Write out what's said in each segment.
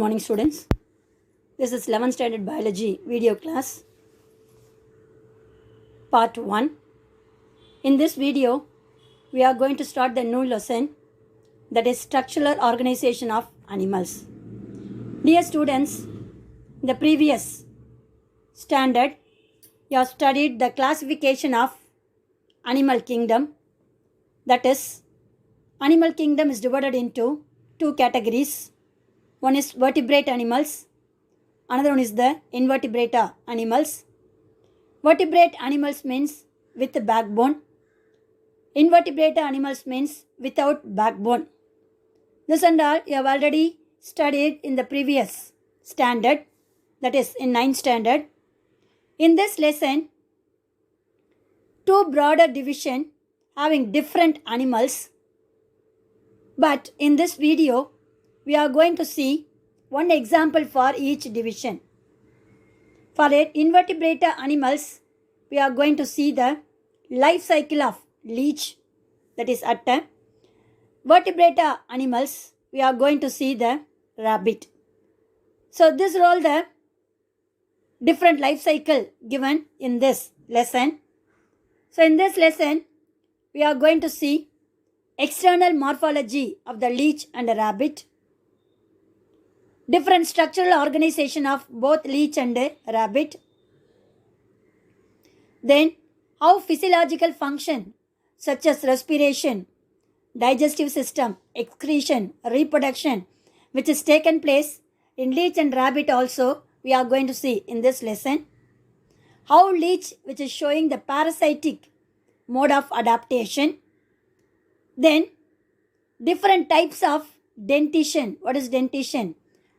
morning, students. This is 11th standard biology video class, part 1. In this video, we are going to start the new lesson, that is structural organization of animals. Dear students, in the previous standard, you have studied the classification of animal kingdom. That is, animal kingdom is divided into two categories. One is vertebrate animals, another one is the invertebrate animals. Vertebrate animals means with a backbone. Invertebrate animals means without backbone. This and all you have already studied in the previous standard, that is in 9th standard. In this lesson, two broader division having different animals, but in this video we are going to see one example for each division. For invertebrate animals, we are going to see the life cycle of leech, that is at a vertebrate animals, we are going to see the rabbit. So these are all the different life cycle given in this lesson. So in this lesson, we are going to see external morphology of the leech and the rabbit, different structural organization of both leech and rabbit, then how physiological function such as respiration, digestive system, excretion, reproduction, which is taken place in leech and rabbit also we are going to see in this lesson. How leech, which is showing the parasitic mode of adaptation, then different types of dentition. What is dentition?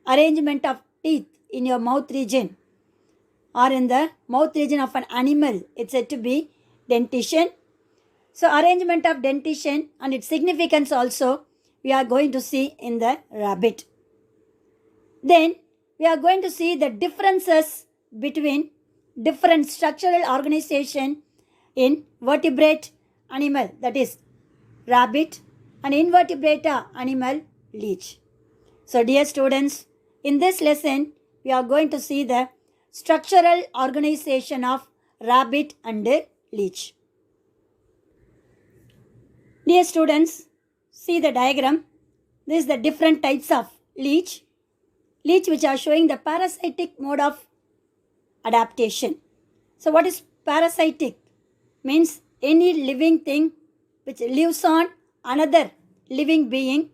Arrangement of teeth in your mouth region or in the mouth region of an animal, it's said to be dentition. So arrangement of dentition and its significance also we are going to see in the rabbit. Then we are going to see the differences between different structural organization in vertebrate animal, that is rabbit, and invertebrate animal, leech. So dear students, in this lesson, we are going to see the structural organization of rabbit and leech. Dear students, see the diagram. This is the different types of leech. Leech which are showing the parasitic mode of adaptation. So what is parasitic? Means any living thing which lives on another living being.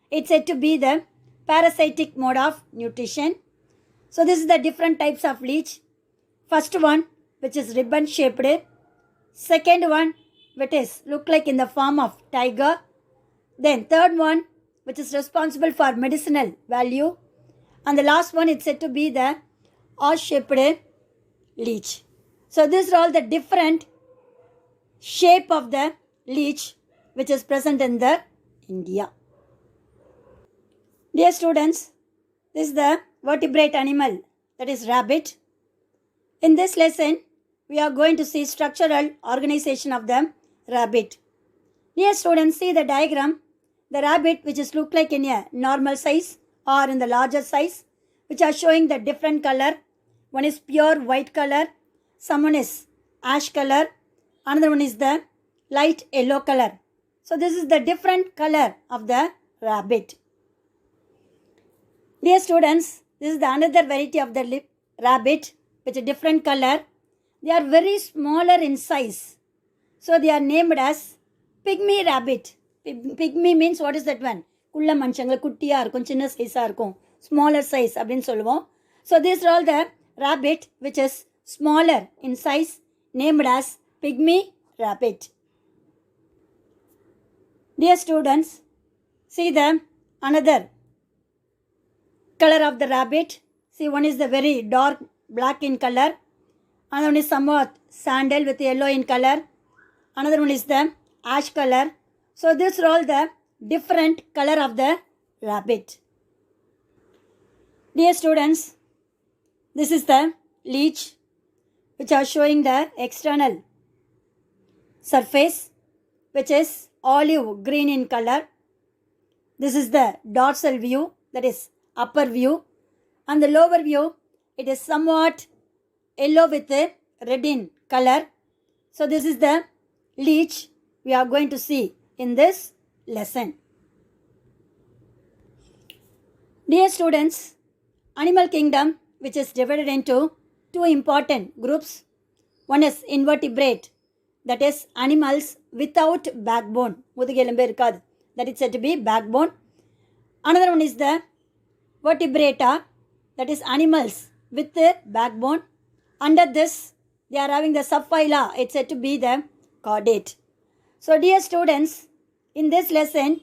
It's said to be the parasitic mode of nutrition. So this is the different types of leech. First one, which is ribbon shaped. Second one, which is look like in the form of tiger. Then third one, which is responsible for medicinal value. And the last one, it's said to be the horse-shaped leech. So these are all the different shape of the leech which is present in the India. Dear students, this is the vertebrate animal, that is rabbit. In this lesson, we are going to see structural organization of the rabbit. Dear students, see the diagram. The rabbit which is look like in a normal size or in the larger size, which are showing the different color. One is pure white color, someone is ash color, another one is the light yellow color. So this is the different color of the rabbit. Dear students, this is the another variety of the rabbit with a different color. They are very smaller in size. So they are named as pygmy rabbit. Pygmy means what is that one? குள்ள மனுஷங்கள குட்டியா இருக்கும், சின்ன சைஸா இருக்கும், smaller size அப்படின்னு சொல்லுவோம். So these are all the rabbit which is smaller in size, named as pygmy rabbit. Dear students, see the another color of the rabbit. See, one is the very dark black in color, another one is somewhat sandal with yellow in color, another one is the ash color. So these are all the different color of the rabbit. Dear students, this is the leech which are showing the external surface which is olive green in color. This is the dorsal view, that is upper view. On the lower view, it is somewhat yellow with a red in color. So this is the leech we are going to see in this lesson. Dear students, animal kingdom, which is divided into two important groups. One is invertebrate, that is animals without backbone. That is said to be backbone. Another one is the vertebrata, that is animals with the backbone. Under this, they are having the subphyla. It's said to be the chordate. So dear students, in this lesson,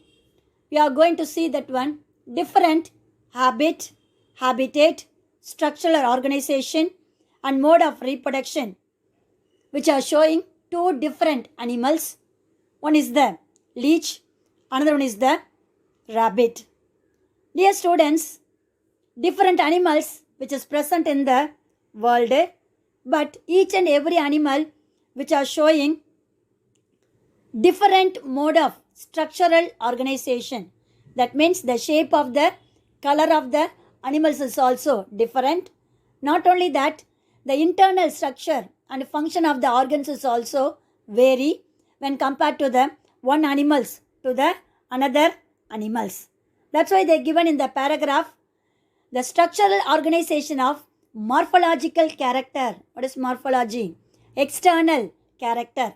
we are going to see that one different habit, habitat, structural organization and mode of reproduction, which are showing two different animals. One is the leech, another one is the rabbit. Dear students, different animals which is present in the world, but each and every animal which are showing different mode of structural organization. That means the shape of the color of the animals is also different. Not only that, the internal structure and function of the organs is also vary when compared to the one animals to the another animals. That's why they are given in the paragraph the structural organization of morphological character. What is morphology? External character.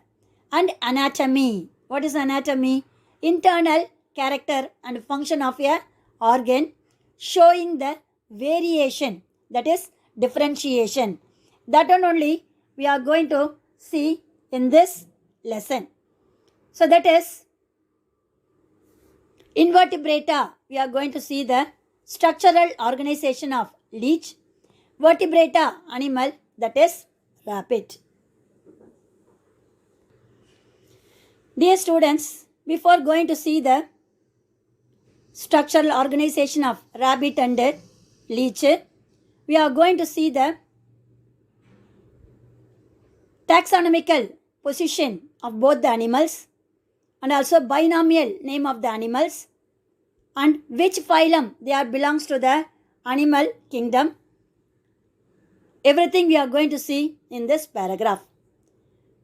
And anatomy. What is anatomy? Internal character and function of a organ showing the variation, that is differentiation. That one only we are going to see in this lesson. So that is invertebrata. We are going to see the structural organization of leech. Vertebrata animal, that is rabbit. Dear students, before going to see the structural organization of rabbit and leech, we are going to see the taxonomical position of both the animals and also binomial name of the animals and which phylum they are belongs to the animal kingdom. Everything we are going to see in this paragraph.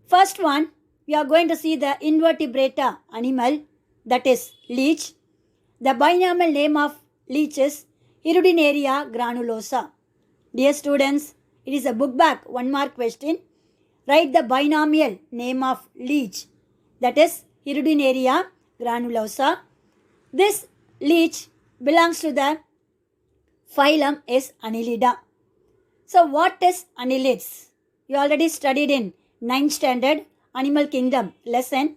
First one, we are going to see the invertebrata animal, that is leech. The binomial name of leech is Hirudinaria granulosa. Dear students, it is a book back 1 mark question. Write the binomial name of leech, that is Hirudinaria granulosa. This leech belongs to the phylum is Annelida. So what is annelids? You already studied in 9th standard animal kingdom lesson.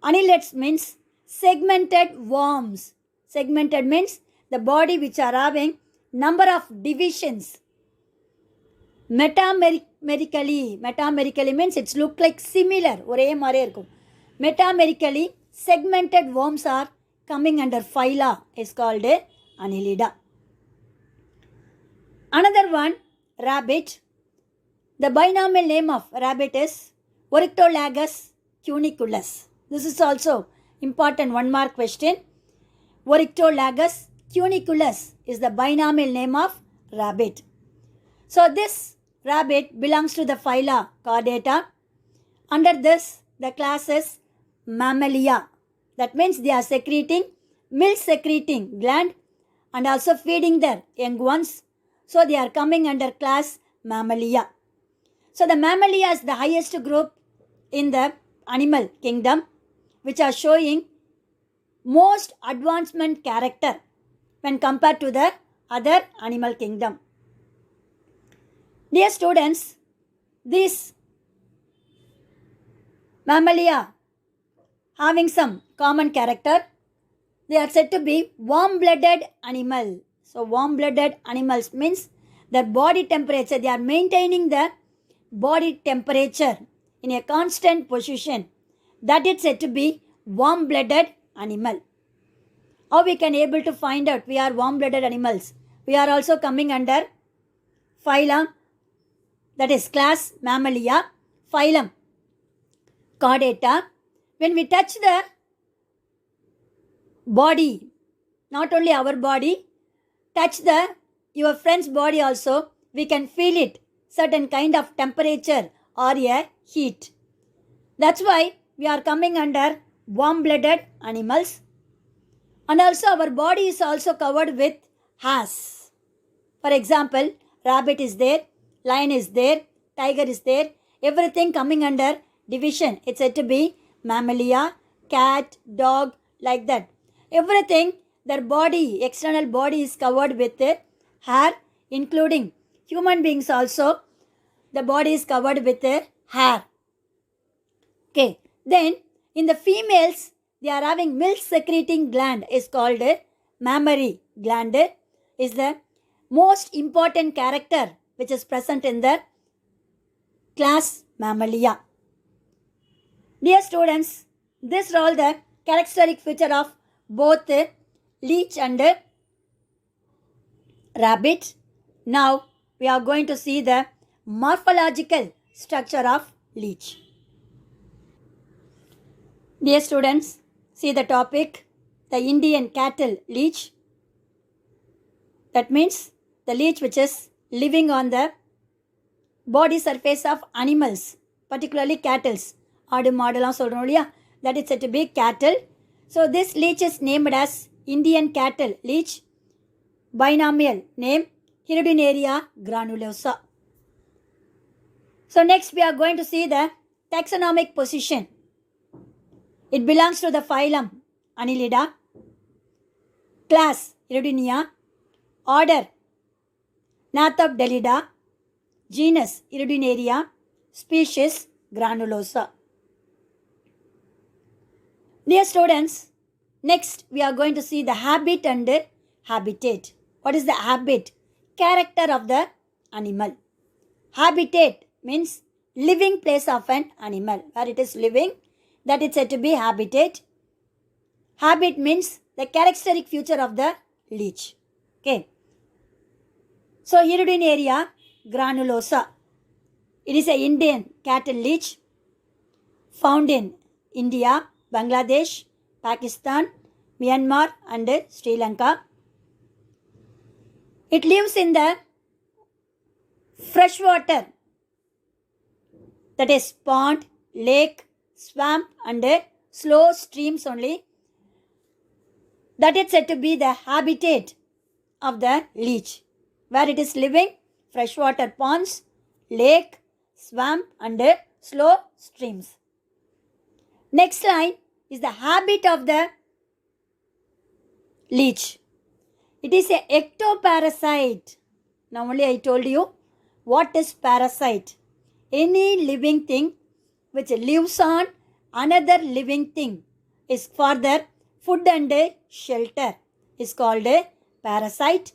Annelids means segmented worms. Segmented means the body which are having number of divisions. Metamerically means it's look like similar. Metamerically segmented worms are coming under phyla is called Annelida. Another one, rabbit. The binomial name of rabbit is Oryctolagus cuniculus. This is also important 1 mark question. Oryctolagus cuniculus is the binomial name of rabbit. So this rabbit belongs to the phyla Chordata. Under this, the class is Mammalia. That means they are secreting milk secreting gland and also feeding their young ones. So they are coming under class Mammalia. So the Mammalia is the highest group in the animal kingdom, which are showing most advancement character when compared to the other animal kingdom. Dear students, these Mammalia having some common character, they are said to be warm-blooded animal. So warm-blooded animals means their body temperature, they are maintaining the body temperature in a constant position. That is said to be warm-blooded animal. How we can able to find out we are warm-blooded animals? We are also coming under phylum, that is class Mammalia, phylum Chordata. When we touch the body, not only our body, touch the your friend's body also, we can feel it, certain kind of temperature or a heat. That's why we are coming under warm-blooded animals. And also our body is also covered with hairs. For example, rabbit is there, lion is there, tiger is there, everything coming under division. It's said to be mammalia, cat, dog, like that. Everything, their body, external body is covered with hair, including human beings also. The body is covered with hair. Okay, then in the females, they are having milk secreting gland is called mammary gland, is the most important character which is present in the class Mammalia. Dear students, these are all the characteristic feature of both leech and rabbit. Now we are going to see the morphological structure of leech. Dear students, see the topic, the Indian cattle leech. That means the leech which is living on the body surface of animals, particularly cattle. Aadu maadala solrom illaya, that is said to be cattle. So this leech is named as Indian cattle leech. Binomial name Hirudinaria granulosa. So next we are going to see the taxonomic position. It belongs to the phylum Annelida, class Hirudinia, order Gnathopdelida, genus Hirudinaria, species Granulosa. Dear students, next we are going to see the habit and habitat. What is the habit? Character of the animal. Habitat means living place of an animal, where it is living, that is said to be habitat. Habit means the characteristic feature of the leech. Okay. So Hirudinaria granulosa. It is an Indian cattle leech found in India, Bangladesh, Pakistan, Myanmar and Sri Lanka. It lives in the fresh water, that is pond, lake, swamp and slow streams only. That is said to be the habitat of the leech, where it is living, freshwater ponds, lake, swamp and slow streams. Next line is the habit of the leech. It is a ectoparasite. Now only I told you what is parasite. Any living thing which lives on another living thing is for their food and shelter is called a parasite.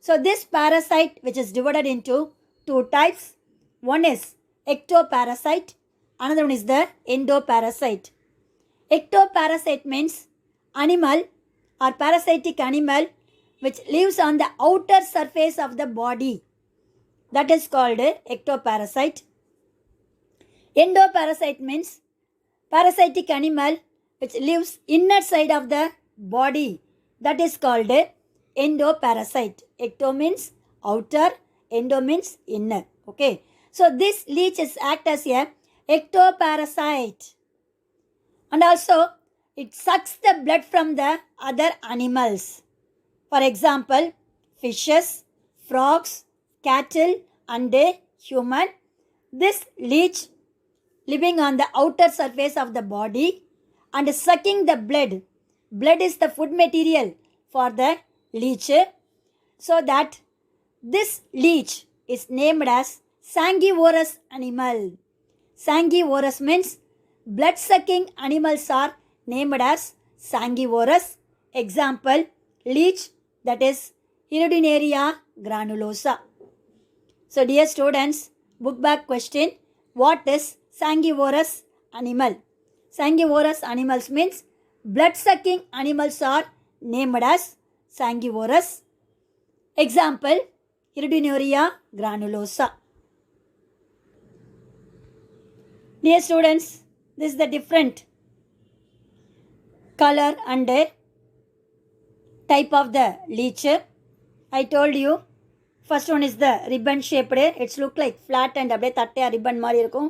So this parasite which is divided into two types. One is ectoparasite, another one is the endoparasite. Ectoparasite means animal or parasitic animal which lives on the outer surface of the body. That is called ectoparasite. Endoparasite means parasitic animal which lives inner side of the body. That is called endoparasite. Ecto means outer, endo means inner. Okay. So this leech is act as a ectoparasite. And also it sucks the blood from the other animals. For example, fishes, frogs, cattle and human. This leech living on the outer surface of the body and sucking the blood. Blood is the food material for the leech. So that this leech is named as sangivorous animal. Sangivorous means blood sucking animals are named as sangivorous. Example, leech, that is Hirudinaria granulosa. So dear students, book back question, what is sangivorous animal? Sangivorous animals means blood sucking animals are named as sangivorous. Example, Hirudinaria granulosa. Dear students, this is the different color and type of the leech. I told you First one is the ribbon shaped. It's look like flat and abbe tatteya ribbon mari irukum.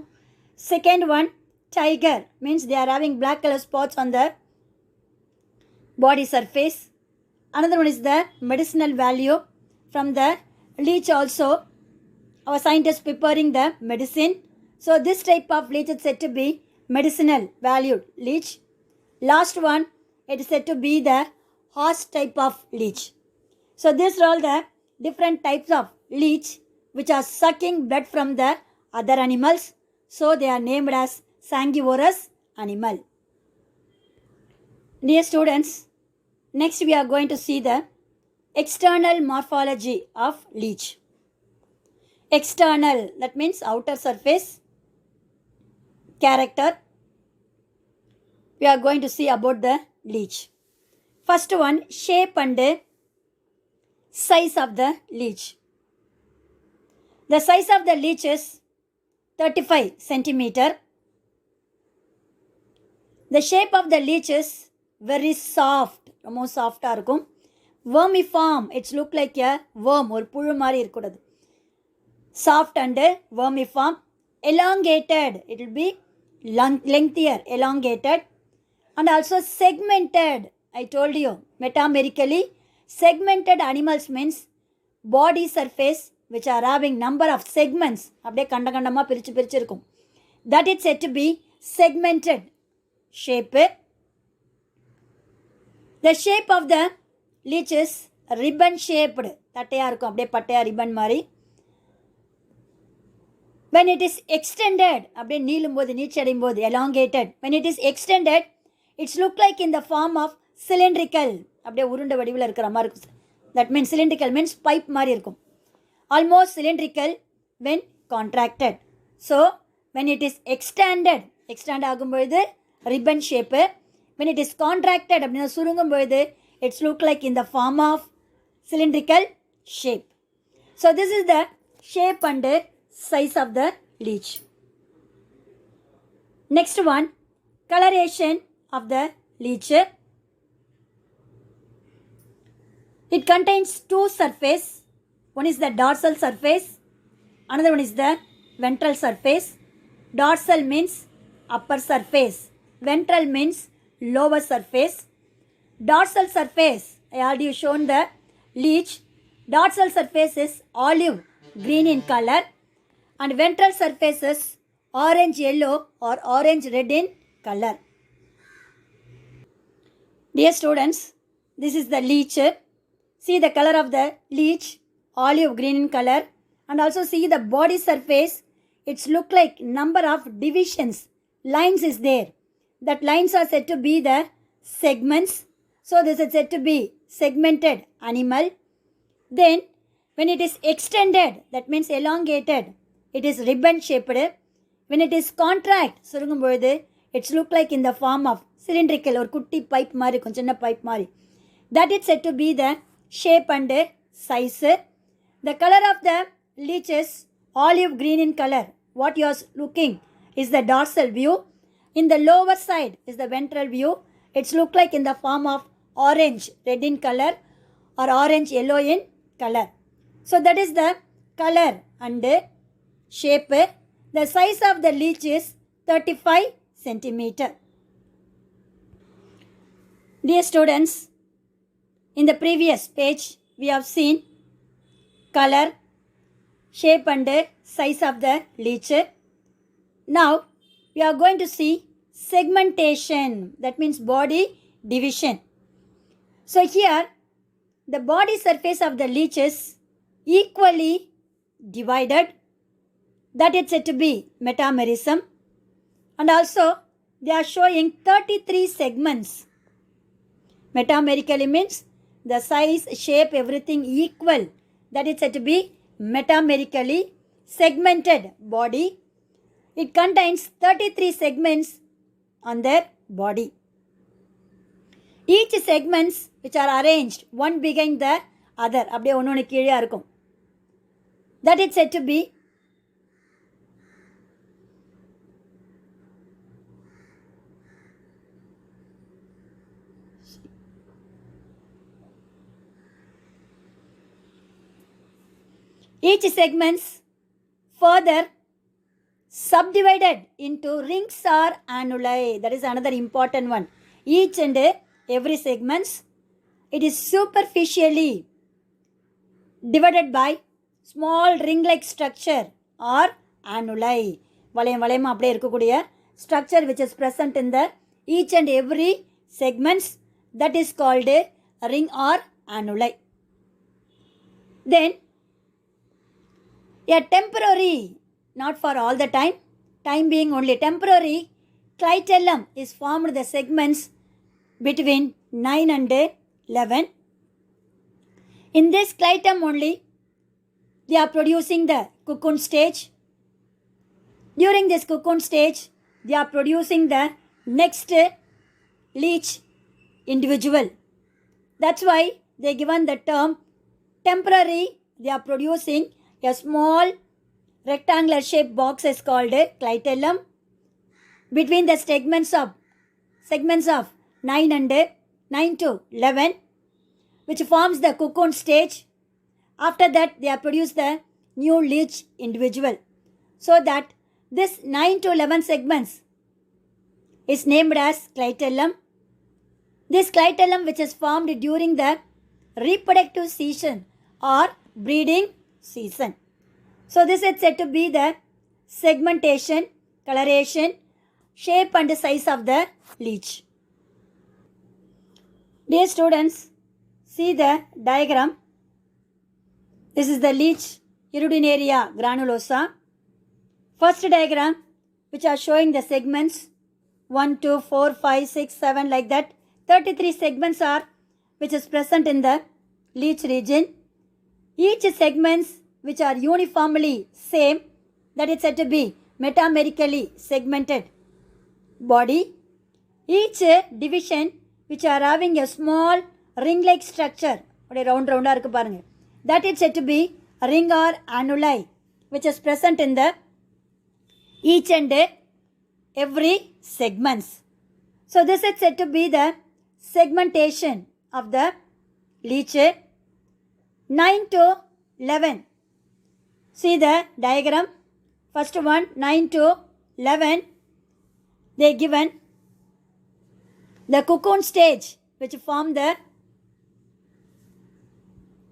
Second one, tiger, means they are having black color spots on the body surface. Another one is the medicinal value from the leech also. Our scientists preparing the medicine. So this type of leech is said to be medicinal valued leech. Last one, it is said to be the horse type of leech. So these are all the different types of leech which are sucking blood from the other animals. So they are named as sanguivorous animal. Dear students, next we are going to see the external morphology of leech. External, that means outer surface character. We are going to see about the leech. First one, shape and size of the leech. The size of the leech is 35 centimeter. The shape of the leech is very soft, ரொம்ப சாஃப்டாக இருக்கும். Vermiform, it's look like a worm, ஒரு புழு மாதிரி இருக்கக்கூடாது. Soft and vermiform. Elongated, it will be lengthier, elongated. And also segmented, I told you, metamerically, segmented animals means body surface which are having number of segments. அப்படியே கண்ட கண்டமாக பிரித்து பிரித்து இருக்கும். That is said to be segmented shape. The shape of the leech is ribbon shaped. தட்டையாக இருக்கும், அப்படியே பட்டையாக ribbon மாதிரி. When it is extended, அப்படியே நீளும் போது நீச்சி அடையும் போது elongated. When it is extended, it's look like in the form of cylindrical, அப்படியே உருண்டை வடிவில் இருக்கிற மாதிரி இருக்கும். That means cylindrical means pipe மாதிரி இருக்கும். Almost cylindrical when contracted. So when it is extended, extend ஆகும்பொழுது ribbon shape. When it is contracted, அப்படின்னா சுருங்கும் பொழுது it's look like in the form of cylindrical shape. So this is the shape and size of the leech. Next one, coloration of the leech. It contains two surface. One is the dorsal surface, another one is the ventral surface. Dorsal means upper surface, ventral means lower surface. Dorsal surface, I already shown the leech. Dorsal surface is olive green in color and ventral surface is orange yellow or orange red in color. Dear students, this is the leech. See the color of the leech, olive green in color, and also see the body surface. It's look like number of divisions, lines is there. That lines are said to be the segments. So this is said to be segmented animal. Then when it is extended, that means elongated, it is ribbon shaped. When it is contract, சுருங்கும் பொழுது it's look like in the form of cylindrical, ஒரு குட்டி pipe மாதிரி இருக்கும், சின்ன pipe மாதிரி. That is said to be the shape and size. The color of the leech is olive green in color. What you are looking is the dorsal view. In the lower side is the ventral view. It's look like in the form of orange red in color or orange yellow in color. So that is the color and shape. The size of the leech is 35 centimeter. Dear students, in the previous page we have seen color, shape and size of the leech. Now we are going to see segmentation, that means body division. So here the body surface of the leech is equally divided. That is said to be metamerism. And also they are showing 33 segments. Metamerically means the size, shape, everything equal. That is said to be metamerically segmented body. It contains 33 segments on their body. Each segments which are arranged one behind the other, அப்படியே ஒன்று கீழே இருக்கும். That is said to be Each segments further subdivided into rings or annuli. That is another important one. Each and every segments, it is superficially divided by small ring-like structure or annuli. வளையம் வளையமாக அப்படியே இருக்கக்கூடிய structure which is present in the each and every segments, that is called a ring or annuli. Then a temporary, not for all the time being only temporary, clitellum is formed the segments between 9 and 11. In this clitellum only, they are producing the cocoon stage. During this cocoon stage, they are producing the next leech individual. That's why they given the term temporary. They are producing a small rectangular shaped box is called a clitellum between the segments of 9 and 9 to 11, which forms the cocoon stage. After that, they are produced the new leech individual. So that this 9 to 11 segments is named as clitellum. This clitellum which is formed during the reproductive season or breeding season. So this is said to be the segmentation, coloration, shape and size of the leech. Dear students, see the diagram. This is the leech Hirudinaria granulosa. First diagram, which are showing the segments 1, 2, 4, 5, 6, 7 like that. 33 segments are which is present in the leech region. Each segments which are uniformly same, that is said to be metamerically segmented body. Each division which are having a small ring-like structure, round இருக்கு பாருங்க, that is said to be ring or annuli, which is present in the each and every segments. So this is said to be the segmentation of the leech. 9 to 11. See the diagram. First one, 9 to 11. They given the cocoon stage which form the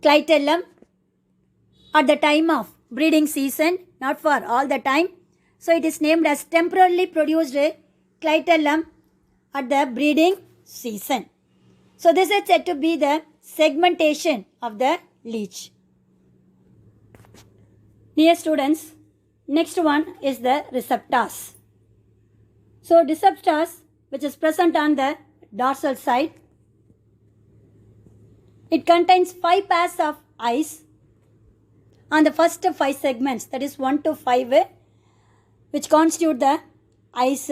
clitellum at the time of breeding season, not for all the time. So it is named as temporarily produced clitellum at the breeding season. So this is said to be the segmentation of the leech. Dear students, next one is the receptors. So receptors which is present on the dorsal side. It contains 5 pairs of eyes on the first 5 segments, that is 1 to 5, which constitute the eyes.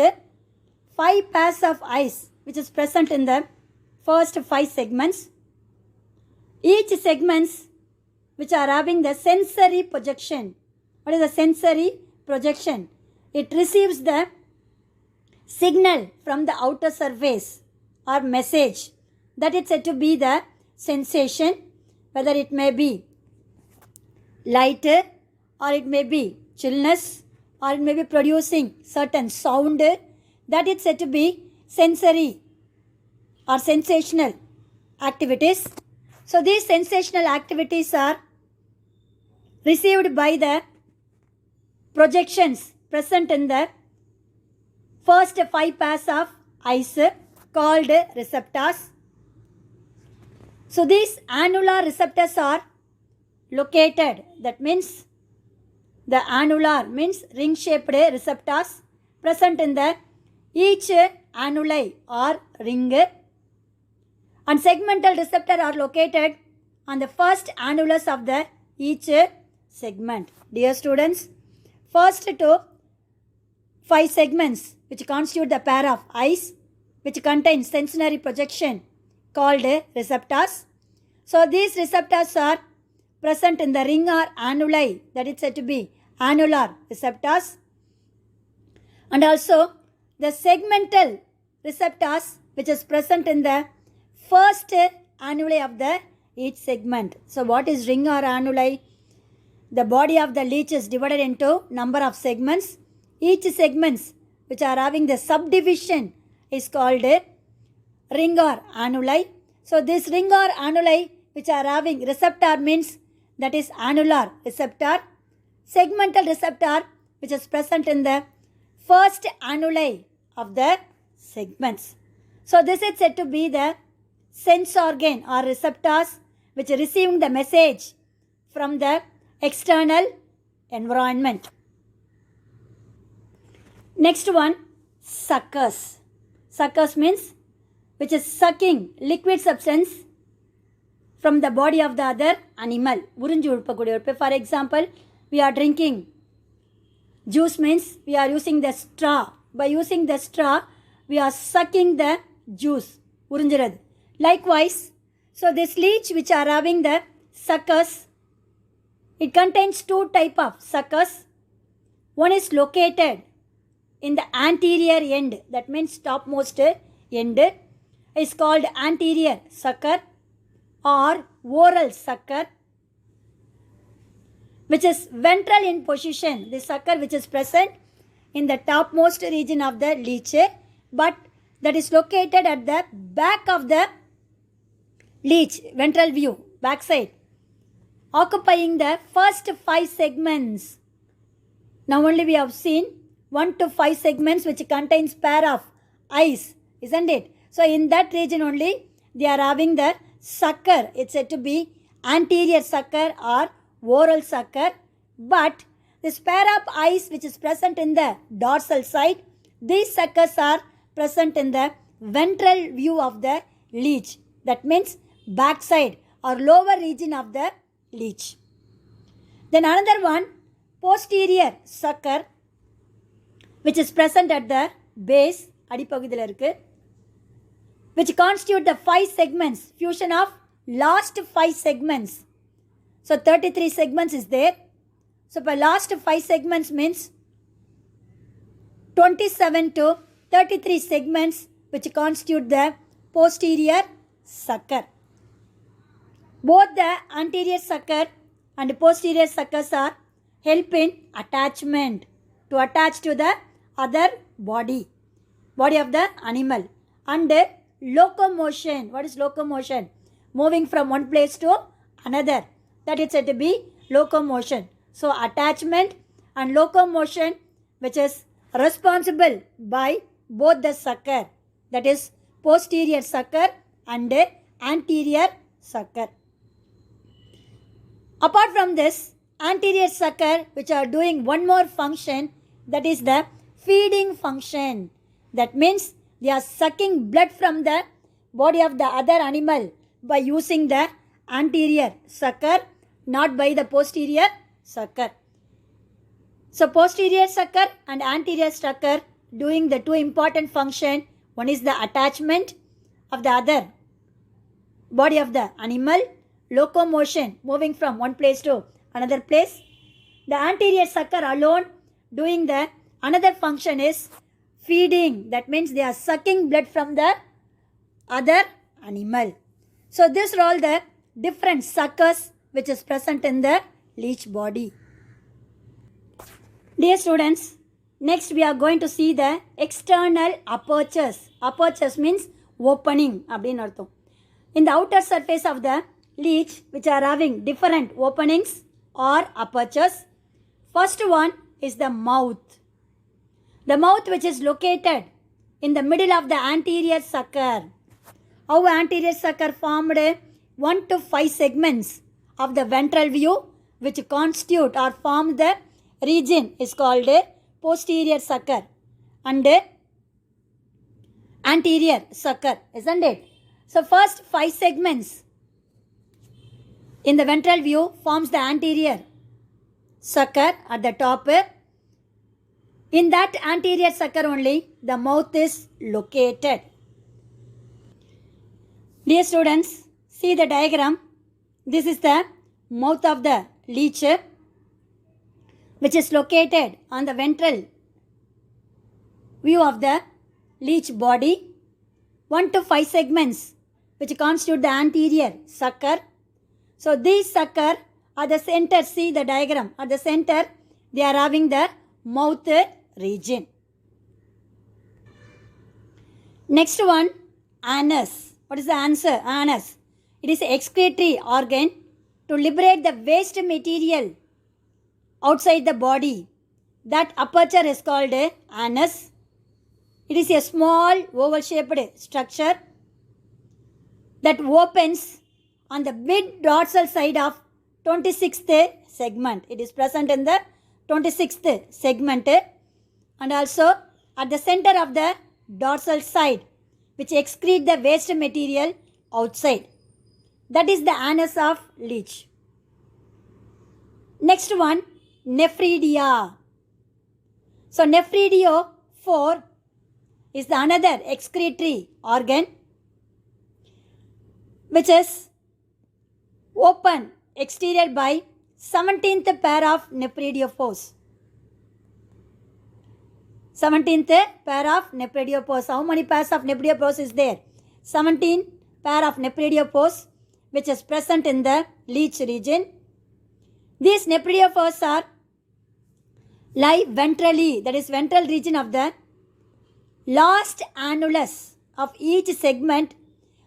5 pairs of eyes which is present in the first 5 segments. Each segments which are having the sensory projection. What is the sensory projection? It receives the signal from the outer surface or message, that is said to be the sensation, whether it may be light or it may be chillness or it may be producing certain sound, that is said to be sensory or sensational activities. So these sensational activities are received by the projections present in the first 5 pairs of eyes called receptors. So these annular receptors are located, that means the annular means ring shaped receptors present in the each annuli or ring, and segmental receptor are located on the first annulus of the each segment. Dear students, first to 5 segments which constitute the pair of eyes which contain sensory projection called receptors. So these receptors are present in the ring or annuli, that is said to be annular receptors, and also the segmental receptors which is present in the first annuli of the each segment. So what is ring or annuli? the body of the leech is divided into number of segments. Each segments which are having the subdivision is called a ring or annuli. So this ring or annuli which are having receptor means that is annular receptor. Segmental receptor which is present in the first annuli of the segments. So this is said to be the sense organ or receptors which are receiving the message from the external environment. Next one, suckers. Suckers means which is sucking liquid substance from the body of the other animal. For example, we are drinking juice means we are using the straw. By using the straw, we are sucking the juice. Likewise, so this leech which are having the suckers, it contains two type of suckers. One is located in the anterior end, that means topmost end, is called anterior sucker or oral sucker, which is ventral in position. The sucker which is present in the topmost region of the leech, but that is located at the back of the leech, ventral view, back side, occupying the first 5 segments. Now only we have seen 1 to 5 segments which contains pair of eyes, isn't it? So in that region only they are having the sucker. It's said to be anterior sucker or oral sucker. But this pair of eyes which is present in the dorsal side, these suckers are present in the ventral view of the leech. That means back side or lower region of the leech. Then another one, posterior sucker, which is present at the base, which constitute the 5 segments, fusion of last 5 segments. So 33 segments is there. So by last 5 segments means 27 to 33 segments which constitute the posterior sucker. Both the anterior sucker and posterior suckers are help in attachment, to attach to the other body of the animal, and locomotion. What is locomotion? Moving from one place to another. That is said to be locomotion. So attachment and locomotion which is responsible by both the sucker, that is posterior sucker and anterior sucker. Apart from this, anterior sucker which are doing one more function, that is the feeding function. That means they are sucking blood from the body of the other animal by using the anterior sucker, not by the posterior sucker. So posterior sucker and anterior sucker doing the two important function. One is the attachment of the other body of the animal, locomotion, moving from one place to another place. The anterior sucker alone doing the another function is feeding. That means they are sucking blood from the other animal. So these are all the different suckers which is present in the leech body. Dear students, next we are going to see the external apertures. Apertures means opening. In the outer surface of the leech which are having different openings or apertures. First one is the mouth. The mouth which is located in the middle of the anterior sucker. How anterior sucker formed 1 to 5 segments of the ventral view which constitute or form the region is called posterior sucker and anterior sucker, isn't it? So first 5 segments in the ventral view forms the anterior sucker at the top. In that anterior sucker only the mouth is located. Dear students, see the diagram. This is the mouth of the leech which is located on the ventral view of the leech body. 1 to 5 segments which constitute the anterior sucker. So these sucker at the center, see the diagram, at the center they are having the mouth region. Next one, anus. What is the answer? Anus. It is an excretory organ to liberate the waste material outside the body. That aperture is called anus. It is a small oval shaped structure that opens on the mid dorsal side of 26th segment. It is present in the 26th segment and also at the center of the dorsal side, which excrete the waste material outside. That is the anus of leech. Next one, nephridia. So nephridio 4 is the another excretory organ which is open exterior by 17th pair of nephridiophores. 17th pair of nephridiophores. How many pairs of nephridiophores is there? 17 pair of nephridiophores which is present in the leech region. These nephridiophores lie ventrally, that is ventral region of the last annulus of each segment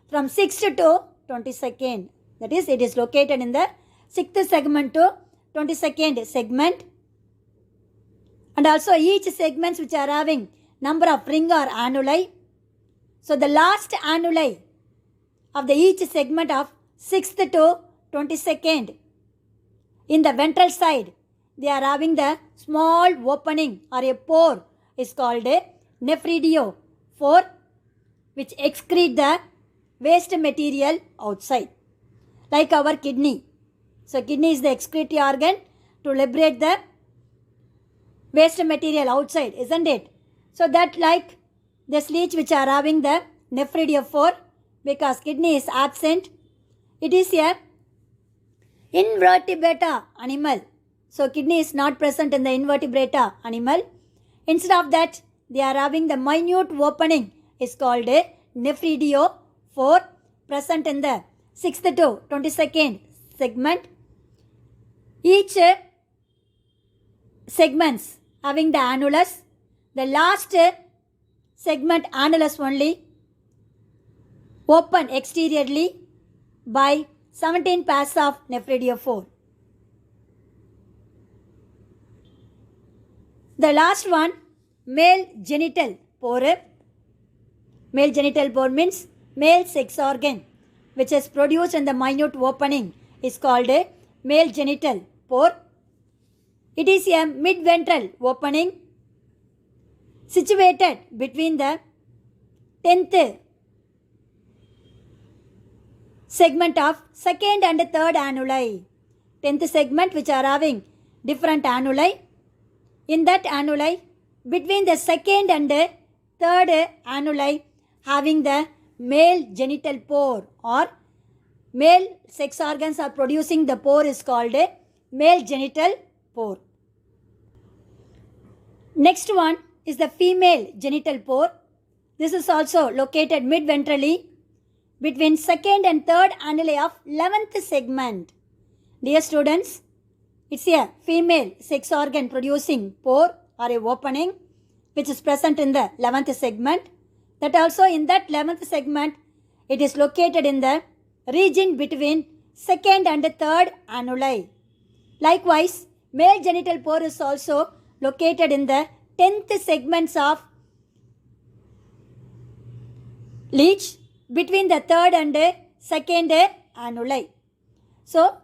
from 6th to 22nd. That is, it is located in the 6th segment to 22nd segment. And also each segments which are having number of ring or annuli. So the last annuli of the each segment of 6th to 22nd in the ventral side, they are having the small opening or a pore is called a nephridio 4 which excrete the waste material outside. Like our kidney. So kidney is the excretory organ to liberate the waste material outside, isn't it? So that like this leech which are having the nephridio 4 because kidney is absent. It is a invertebrate animal. So kidney is not present in the invertebrate animal. Instead of that, they are having the minute opening is called a nephridio 4 present in the 6th to 22nd segment. Each segments having the annulus. The last segment annulus only open exteriorly by 17 pairs of nephridio 4. The last one, male genital pore. Male genital pore means male sex organ which is produced in the minute opening is called a male genital pore. It is a mid-ventral opening situated between the 10th segment of 2nd and 3rd annuli. 10th segment which are having different annuli. In that annuli, between the 2nd and 3rd annuli having the male genital pore or male sex organs are producing the pore is called a male genital pore. Next one is the female genital pore. This is also located mid-ventrally between 2nd and 3rd annuli of 11th segment. Dear students, it's a female sex organ producing pore or a opening which is present in the 11th segment. That also in that 11th segment, it is located in the region between 2nd and 3rd annuli. Likewise, male genital pore is also located in the 10th segments of leech between the 3rd and 2nd annuli. So,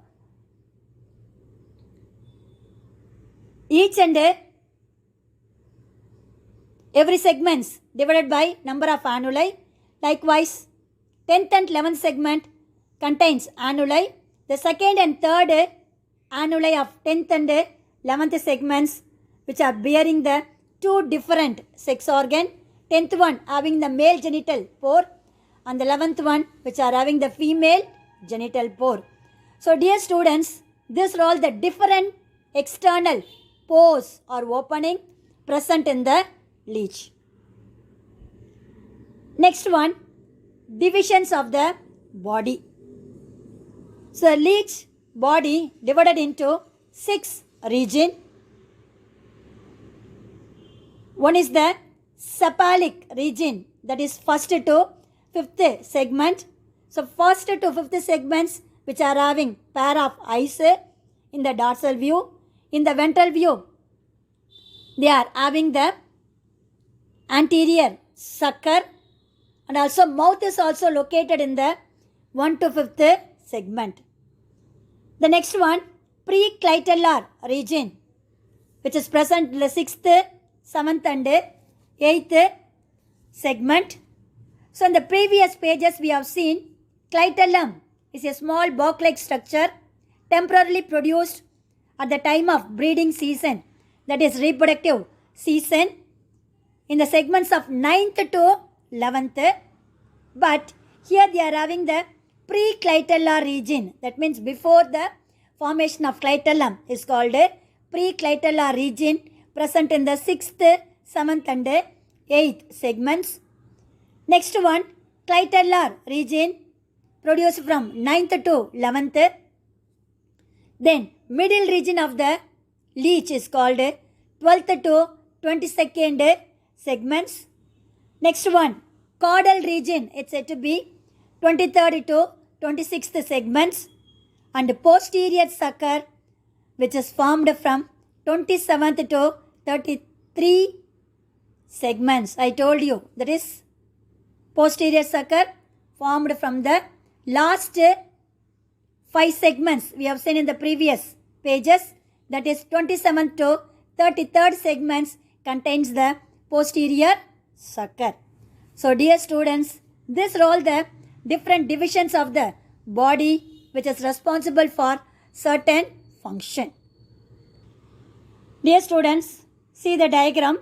each and every segments divided by number of annuli. Likewise, 10th and 11th segment contains annuli. The 2nd and 3rd annuli of 10th and 11th segments which are bearing the two different sex organ. 10th one having the male genital pore and the 11th one which are having the female genital pore. So dear students, these are all the different external pores or opening present in the leech. Next one, divisions of the body. So leech body divided into 6 regions. One is the cephalic region, that is first to fifth segment. So first to fifth segments which are having pair of eyes in the dorsal view. In the ventral view, they are having the anterior sucker, and also mouth is also located in the 1 to 5th segment. The next one, preclitellar region, which is present in the 6th, 7th and 8th segment. So in the previous pages we have seen clitellum is a small box-like structure temporarily produced at the time of breeding season, that is reproductive season, in the segments of 9th to 11th. But here they are having the preclitellar region, that means before the formation of clitellum is called a preclitellar region, present in the 6th, 7th and 8th segments. Next one, clitellar region produced from 9th to 11th. Then middle region of the leech is called 12th to 22nd segments. Next one, caudal region, it's said to be 23rd to 26th segments, and posterior sucker, which is formed from 27th to 33 segments. I told you that is posterior sucker formed from the last 5 segments we have seen in the previous pages, that is 27th to 33rd segments contains the posterior sucker. So dear students, these are all the different divisions of the body which is responsible for certain function. Dear students, see the diagram.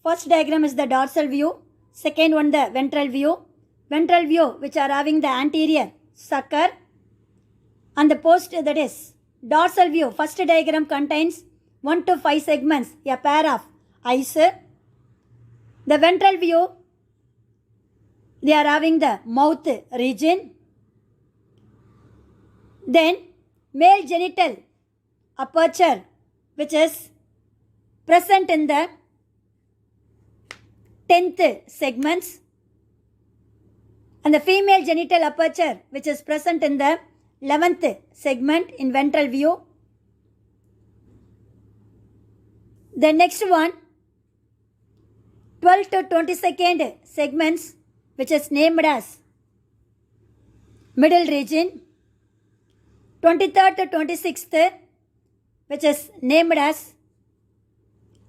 First diagram is the dorsal view, second one the ventral view. Ventral view which are having the anterior sucker, and the post, that is dorsal view, first diagram contains 1 to 5 segments, a pair of eyes. The ventral view, they are having the mouth region. Then male genital aperture, which is present in the 10th segments, and the female genital aperture, which is present in the 11th segment in ventral view. The next one, 12 to 22nd segments, which is named as middle region. 23rd to 26th, which is named as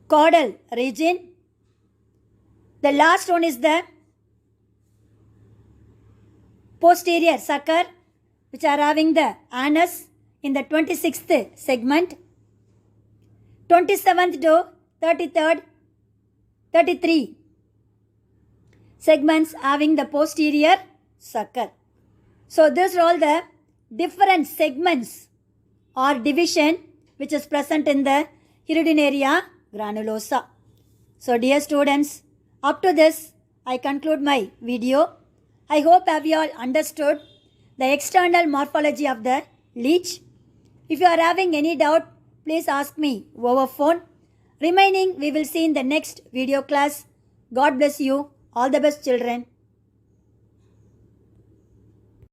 caudal region. The last one is the posterior sucker, which are having the anus in the 26th segment. 27th to 33rd, 33 segments having the posterior sucker. So these are all the different segments or division which is present in the Hirudinaria granulosa. So dear students, up to this I conclude my video. I hope have you all understood the external morphology of the leech. If you are having any doubt, please ask me over phone. Remaining we will see in the next video class. God bless you. All the best children.